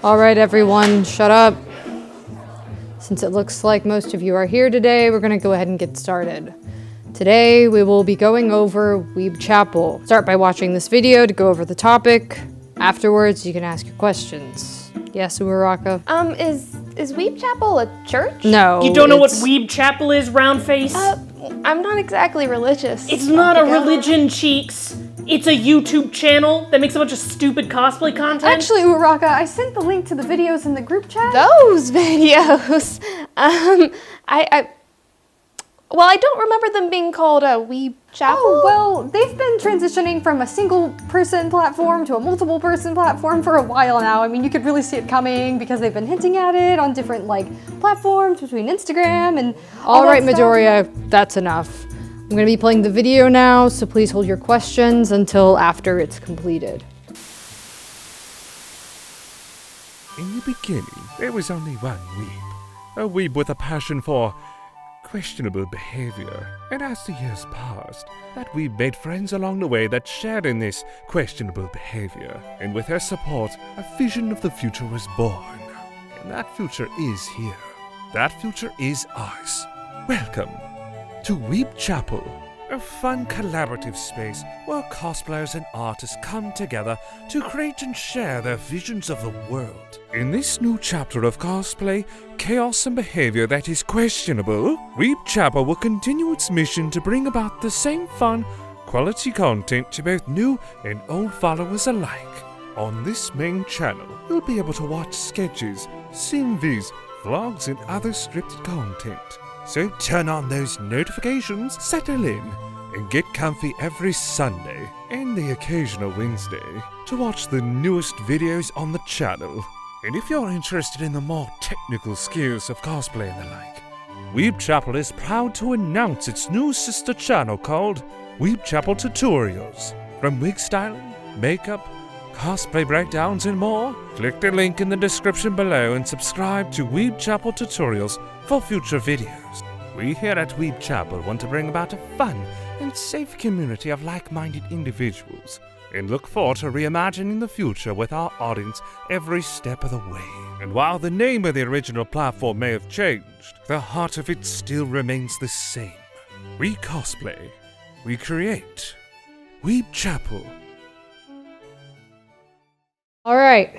All right, everyone, shut up. Since it looks like most of you are here today, we're gonna go ahead and get started. Today, we will be going over Weeb Chapel. Start by watching this video to go over the topic. Afterwards, you can ask your questions. Yes, Uraraka? Is Weeb Chapel a church? No. You don't know what Weeb Chapel is, round face? I'm not exactly religious. It's not a religion, Cheeks. It's a YouTube channel that makes a bunch of stupid cosplay content. Actually, Uraraka, I sent the link to the videos in the group chat. Those videos. Well, I don't remember them being called a Weeb Chapel. Oh, well, they've been transitioning from a single-person platform to a multiple-person platform for a while now. I mean, you could really see it coming because they've been hinting at it on different, platforms between Instagram and all right, Midoriya, that's enough. I'm gonna be playing the video now, so please hold your questions until after it's completed. In the beginning, there was only one weeb. A weeb with a passion for questionable behavior. And as the years passed, that weeb made friends along the way that shared in this questionable behavior. And with their support, a vision of the future was born. And that future is here. That future is ours. Welcome to Weeb Chapel, a fun collaborative space where cosplayers and artists come together to create and share their visions of the world. In this new chapter of cosplay, chaos and behavior that is questionable, Weeb Chapel will continue its mission to bring about the same fun, quality content to both new and old followers alike. On this main channel, you'll be able to watch sketches, simvis, vlogs, and other scripted content. So turn on those notifications, settle in, and get comfy every Sunday and the occasional Wednesday to watch the newest videos on the channel. And if you're interested in the more technical skills of cosplay and the like, Weeb Chapel is proud to announce its new sister channel called Weeb Chapel Tutorials. From wig styling, makeup, cosplay breakdowns, and more, click the link in the description below and subscribe to Weeb Chapel Tutorials for future videos. We here at Weeb Chapel want to bring about a fun and safe community of like-minded individuals and look forward to reimagining the future with our audience every step of the way. And while the name of the original platform may have changed, the heart of it still remains the same. We cosplay, we create. Weeb Chapel. All right,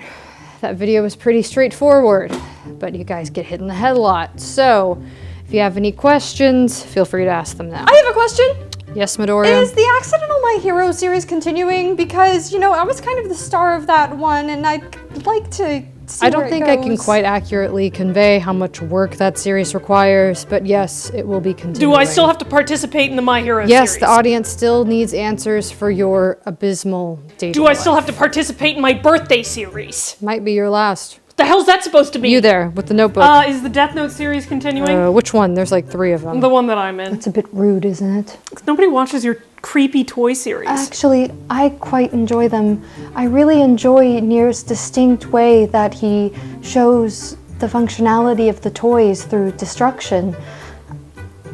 that video was pretty straightforward, but you guys get hit in the head a lot. So, if you have any questions, feel free to ask them now. I have a question. Yes, Midoriya? Is the Accidental My Hero series continuing? Because, I was kind of the star of that one, and I'd like to see I don't where think it I can goes. quite accurately convey how much work that series requires, but yes, it will be continuing. Do I still have to participate in the My Hero Yes, series? the audience still needs answers for your abysmal dating Do I still life. have to participate in my birthday series? Might be your last. What the hell's that supposed to be? You there, with the notebook. Is the Death Note series continuing? Which one? There's like 3 of them. The one that I'm in. It's a bit rude, isn't it? Nobody watches your creepy toy series. Actually, I quite enjoy them. I really enjoy Nier's distinct way that he shows the functionality of the toys through destruction.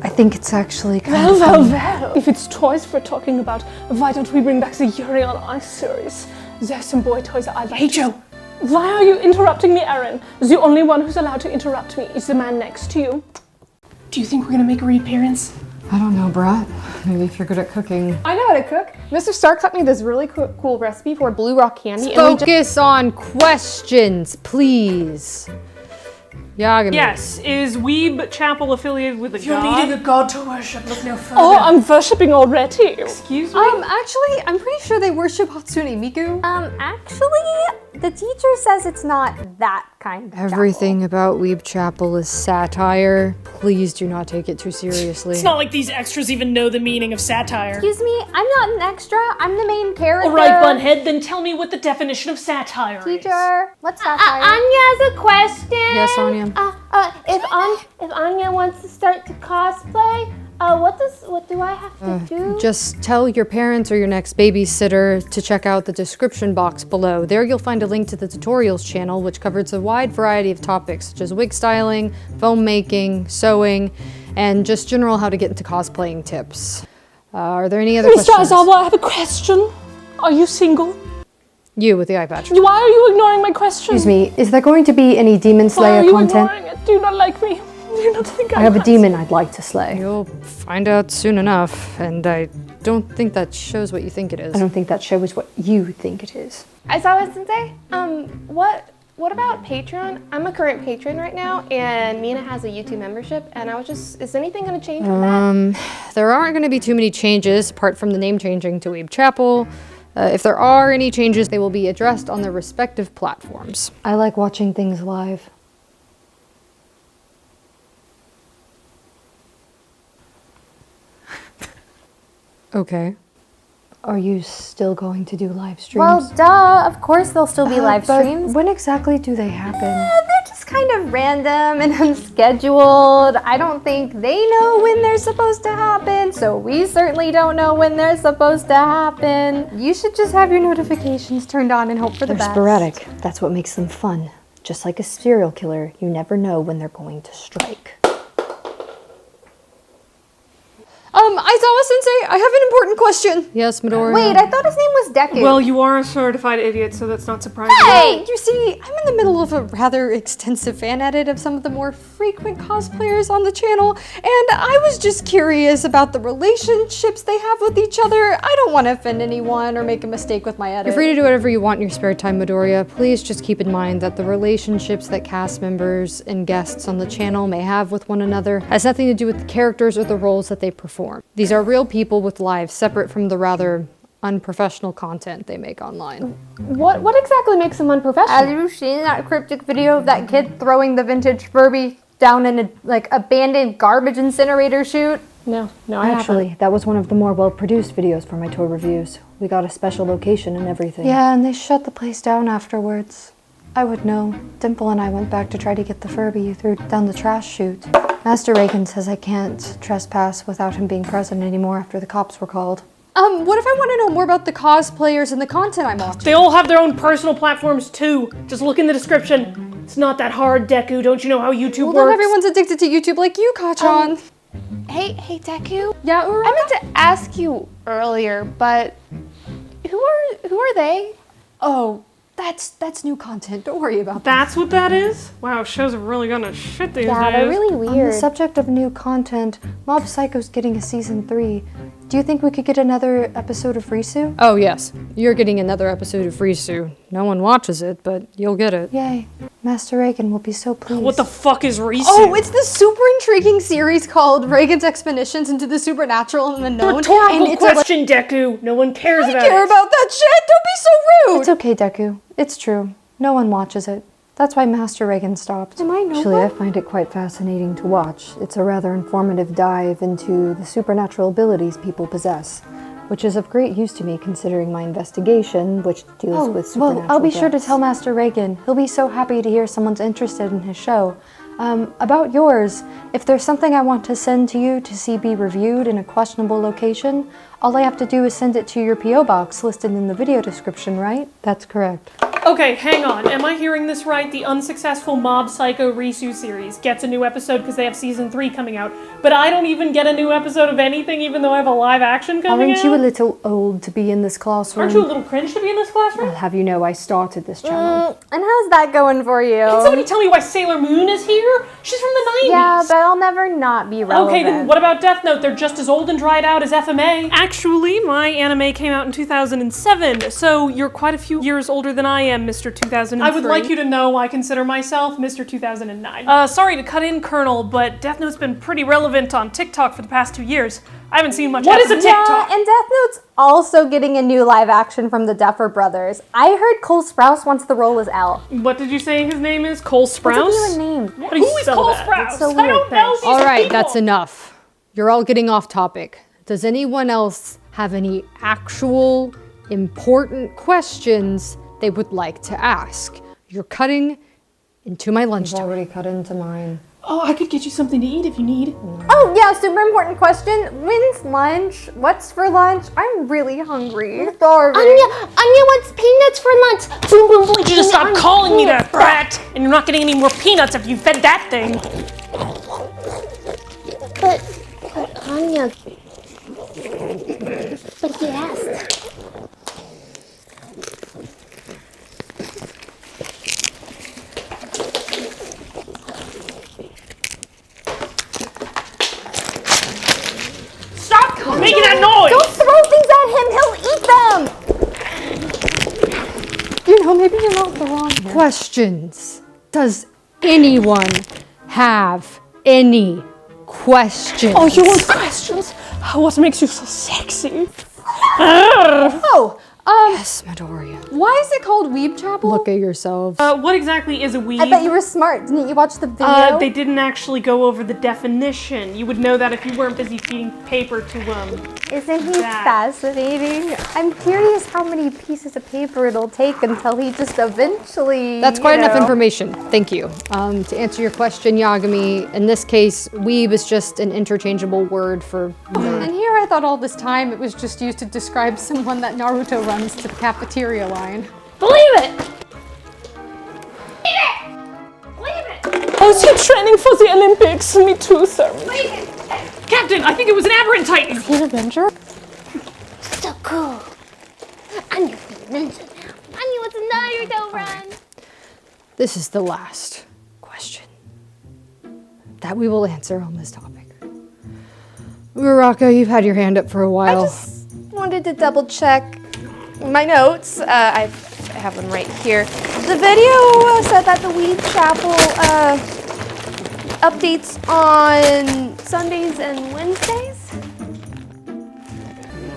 I think it's actually kind of fun. Well, if it's toys we're talking about, why don't we bring back the Yuri on Ice series? There's some boy toys that I like. Hey, Joe. Why are you interrupting me, Eren? The only one who's allowed to interrupt me is the man next to you. Do you think we're gonna make a reappearance? I don't know, Brat. Maybe if you're good at cooking. I know how to cook. Mr. Stark taught me this really cool recipe for blue rock candy. Focus on questions, please. Yagami. Yes. Is Weeb Chapel affiliated with a god? a god to worship, look no further. Oh, I'm worshipping already. Excuse me? Actually, I'm pretty sure they worship Hatsune Miku. Actually, the teacher says it's not that kind of Everything about Weeb Chapel is satire. Please do not take it too seriously. It's not like these extras even know the meaning of satire. Excuse me, I'm not an extra. I'm the main character. Alright, Bunhead, then tell me what the definition of satire is. Teacher, what's satire? Anya has a question. Yes, Anya. If Anya wants to start to cosplay, what do I have to do? Just tell your parents or your next babysitter to check out the description box below. There you'll find a link to the tutorials channel, which covers a wide variety of topics, such as wig styling, foam making, sewing, and just general how to get into cosplaying tips. Are there any other Mr. questions? Aizawa, I have a question. Are you single? You with the eye patch. Why are you ignoring my question? Excuse me, is there going to be any Demon Why Slayer are you content? ignoring it? Do you not like me? Do you not think I have a demon I'd like to slay. You'll find out soon enough, and I don't think that shows what you think it is. I don't think that shows what you think it is. Aizawa Sensei, what about Patreon? I'm a current patron right now, and Mina has a YouTube membership, and I was just, is anything gonna change with that? There aren't going to be too many changes, apart from the name changing to Weeb Chapel. If there are any changes, they will be addressed on their respective platforms. I like watching things live. Okay. Are you still going to do live streams? Well, duh. Of course there'll still be live But streams. when exactly do they happen? They're just kind of random and unscheduled. I don't think they know when they're supposed to happen, so we certainly don't know when they're supposed to happen. You should just have your notifications turned on and hope for the They're best. sporadic. That's what makes them fun. Just like a serial killer, you never know when they're going to strike. Aizawa Sensei, I have an important question. Yes, Midoriya. Wait, I thought his name was Deku. Well, you are a certified idiot, so that's not surprising. Hey, you see, I'm in the middle of a rather extensive fan edit of some of the more frequent cosplayers on the channel, and I was just curious about the relationships they have with each other. I don't want to offend anyone or make a mistake with my edit. You're free to do whatever you want in your spare time, Midoriya. Please just keep in mind that the relationships that cast members and guests on the channel may have with one another has nothing to do with the characters or the roles that they perform. These are real people with lives separate from the rather unprofessional content they make online. What exactly makes them unprofessional? Have you seen that cryptic video of that kid throwing the vintage Furby down in a abandoned garbage incinerator chute? No, I haven't. Actually, that was one of the more well-produced videos for my tour reviews. We got a special location and everything. Yeah, and they shut the place down afterwards. I would know. Dimple and I went back to try to get the Furby you threw down the trash chute. Master Reagan says I can't trespass without him being present anymore after the cops were called. What if I want to know more about the cosplayers and the content I'm watching? They all have their own personal platforms too. Just look in the description. It's not that hard, Deku. Don't you know how YouTube Well, works? not everyone's addicted to YouTube like you, Kachan. Hey, Deku. Yeah, I meant to ask you earlier, but who are they? Oh, that's new content. Don't worry about that. That's what that is? Wow, shows are really gonna shit these Yeah, days. they're really On the weird. subject of new content, Mob Psycho's getting a season 3. Do you think we could get another episode of Risu? Oh, yes. You're getting another episode of Risu. No one watches it, but you'll get it. Yay. Master Reagan will be so pleased. What the fuck is Risu? Oh, it's the super intriguing series called Reagan's Expeditions into the Supernatural and Unknown. Rhetorical and it's a, question, Deku. No one cares I about care it. about that shit. Don't be so rude. It's okay, Deku. It's true. No one watches it. That's why Master Reagan stopped. Actually, I find it quite fascinating to watch. It's a rather informative dive into the supernatural abilities people possess, which is of great use to me considering my investigation, which deals with supernatural Well, I'll be sure to deaths. tell Master Reagan. He'll be so happy to hear someone's interested in his show. About yours, if there's something I want to send to you to see be reviewed in a questionable location, all I have to do is send it to your P.O. box listed in the video description, right? That's correct. Okay, hang on. Am I hearing this right? The unsuccessful Mob Psycho Risu series gets a new episode because they have season 3 coming out, but I don't even get a new episode of anything even though I have a live action coming Aren't out? you a little old to be in this classroom? Aren't you a little cringe to be in this classroom? I'll have you know I started this channel. And how's that going for you? Can somebody tell me why Sailor Moon is here? She's from the 90s. Yeah, but I'll never not be relevant. Okay, then what about Death Note? They're just as old and dried out as FMA. Actually, my anime came out in 2007, so you're quite a few years older than I am, Mr. 2003. I would like you to know I consider myself Mr. 2009. Sorry to cut in, Colonel, but Death Note's been pretty relevant on TikTok for the past 2 years. I haven't seen much. What is a TikTok? Yeah, and Death Note's also getting a new live action from the Duffer Brothers. I heard Cole Sprouse wants the role as L. What did you say his name is? Cole Sprouse? What's a name? How do you spell Cole that? Sprouse? That's so I weird. don't know these All right, people. that's enough. You're all getting off topic. Does anyone else have any actual important questions they would like to ask? You're cutting into my I've lunchtime. already cut into mine. Oh, I could get you something to eat if you need. Oh, yeah, super important question. When's lunch? What's for lunch? I'm really hungry. I'm starving. Anya wants peanuts for lunch. Boom, boom, boom. You just stop calling me that, brat! And you're not getting any more peanuts if you fed that thing. But Anya. But he asked. not the wrong here. Questions. Does anyone have any questions? Oh, you want questions? What makes you so sexy? Oh, Yes, Midoriya. why is it called Weeb Chapel? Look at yourselves. What exactly is a weeb? I bet you were smart. Didn't you watch the video? They didn't actually go over the definition. You would know that if you weren't busy feeding paper to Isn't he that. fascinating? I'm curious how many pieces of paper it'll take until he just eventually. That's quite you enough know. information. Thank you. To answer your question, Yagami, in this case, weeb is just an interchangeable word for nerd. And here I thought all this time it was just used to describe someone that Naruto runs to the cafeteria line. Believe it! Oh, is he training for the Olympics? Me too, sir. Captain, I think it was an aberrant titan. Is he an Avenger? So cool. I'm your ninja now. Anya, what's a Naruto run? This is the last question that we will answer on this topic. Uraraka, you've had your hand up for a while. I just wanted to double check my notes. I have them right here. The video said that the Weeb Chapel updates on Sundays and Wednesdays.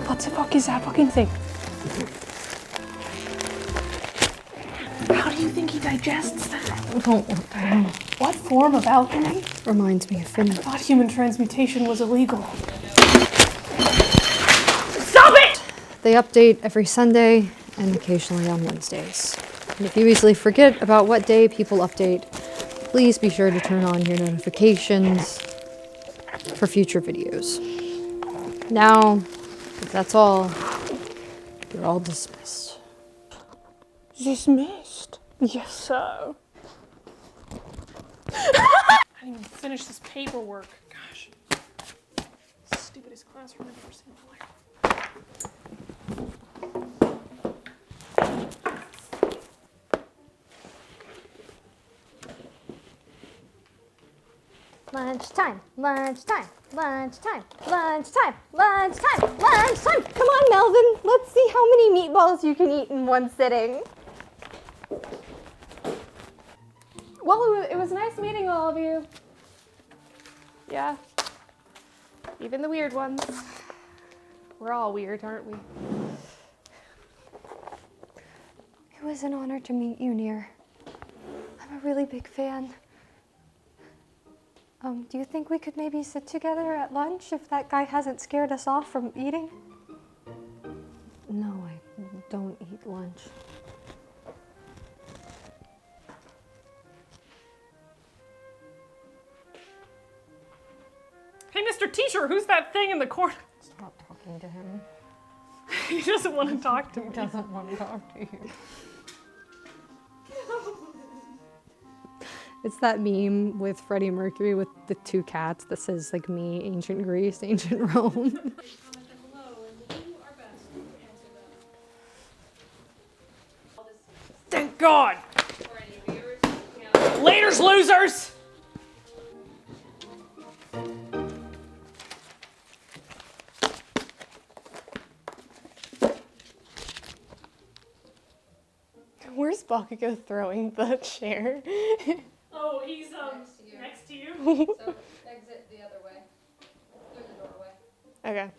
What the fuck is that fucking thing? How do you think he digests that? What form of alchemy? Reminds me of Finland. I thought human transmutation was illegal. Stop it! They update every Sunday and occasionally on Wednesdays. And if you easily forget about what day people update, please be sure to turn on your notifications for future videos. Now, if that's all, you're all dismissed. Dismissed? Yes, sir. I didn't even finish this paperwork. Gosh. Stupidest classroom I've ever seen in my life. Lunchtime, lunchtime, lunchtime, lunchtime, lunchtime, lunchtime. Come on, Melvin. Let's see how many meatballs you can eat in one sitting. Well, it was nice meeting all of you. Yeah. Even the weird ones. We're all weird, aren't we? It was an honor to meet you, Nier. I'm a really big fan. Do you think we could maybe sit together at lunch if that guy hasn't scared us off from eating? No, I don't eat lunch. Hey, Mr. Teacher, who's that thing in the corner? Stop talking to him. He doesn't want to talk to me. He doesn't want to talk to you. It's that meme with Freddie Mercury with the two cats that says, like, me, ancient Greece, ancient Rome. Thank God! Laters, losers! Where's Bakugou throwing the chair? Oh, he's next to you. So exit the other way, through the doorway. Okay.